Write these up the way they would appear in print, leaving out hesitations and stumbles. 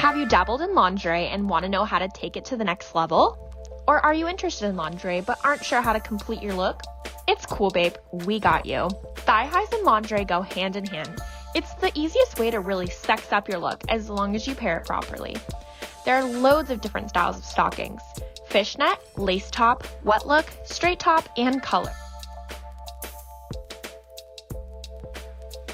Have you dabbled in lingerie and want to know how to take it to the next level? Or are you interested in lingerie but aren't sure how to complete your look? It's cool, babe. We got you. Thigh highs and lingerie go hand in hand. It's the easiest way to really sex up your look as long as you pair it properly. There are loads of different styles of stockings: fishnet, lace top, wet look, straight top, and color.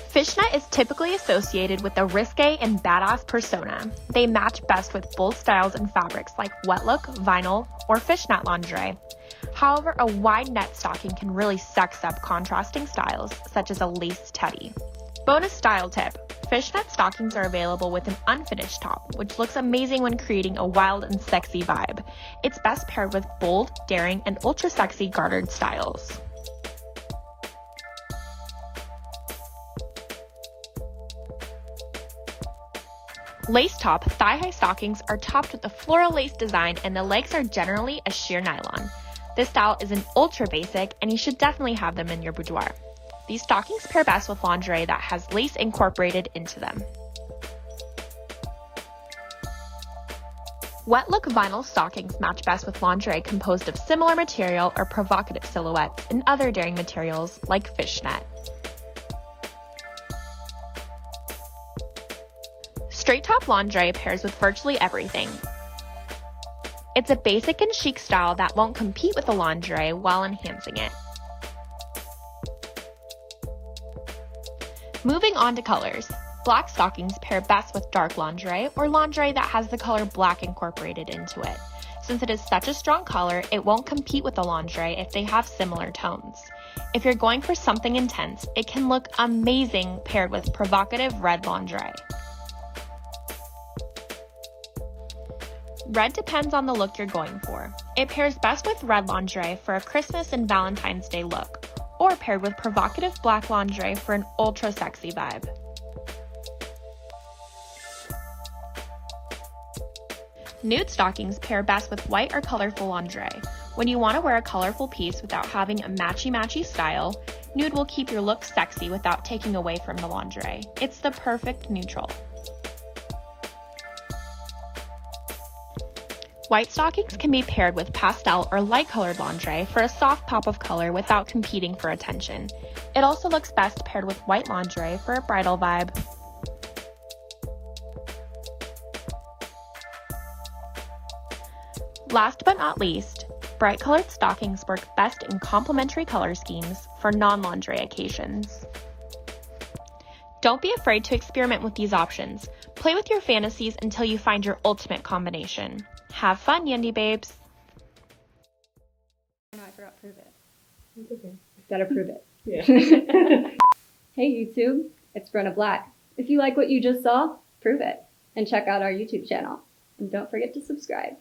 Fishnet is typically associated with a risque and badass persona. They match best with bold styles and fabrics like wet look, vinyl, or fishnet lingerie. However, a wide net stocking can really sex up contrasting styles, such as a lace teddy. Bonus style tip: fishnet stockings are available with an unfinished top, which looks amazing when creating a wild and sexy vibe. It's best paired with bold, daring, and ultra sexy gartered styles. Lace top thigh-high stockings are topped with a floral lace design, and the legs are generally a sheer nylon. This style is an ultra basic, and you should definitely have them in your boudoir. These stockings pair best with lingerie that has lace incorporated into them. Wet look vinyl stockings match best with lingerie composed of similar material or provocative silhouettes and other daring materials like fishnet. Straight top lingerie pairs with virtually everything. It's a basic and chic style that won't compete with the lingerie while enhancing it. Moving on to colors. Black stockings pair best with dark lingerie or lingerie that has the color black incorporated into it. Since it is such a strong color, it won't compete with the lingerie if they have similar tones. If you're going for something intense, it can look amazing paired with provocative red lingerie. Red depends on the look you're going for. It pairs best with red lingerie for a Christmas and Valentine's Day look, or paired with provocative black lingerie for an ultra sexy vibe. Nude stockings pair best with white or colorful lingerie. When you want to wear a colorful piece without having a matchy-matchy style, nude will keep your look sexy without taking away from the lingerie. It's the perfect neutral. White stockings can be paired with pastel or light-colored lingerie for a soft pop of color without competing for attention. It also looks best paired with white lingerie for a bridal vibe. Last but not least, bright-colored stockings work best in complementary color schemes for non-lingerie occasions. Don't be afraid to experiment with these options. Play with your fantasies until you find your ultimate combination. Have fun, Yandy babes. No, I forgot to prove it. It's okay. Gotta prove it. Yeah. Hey YouTube, it's Brenna Black. If you like what you just saw, prove it. And check out our YouTube channel. And don't forget to subscribe.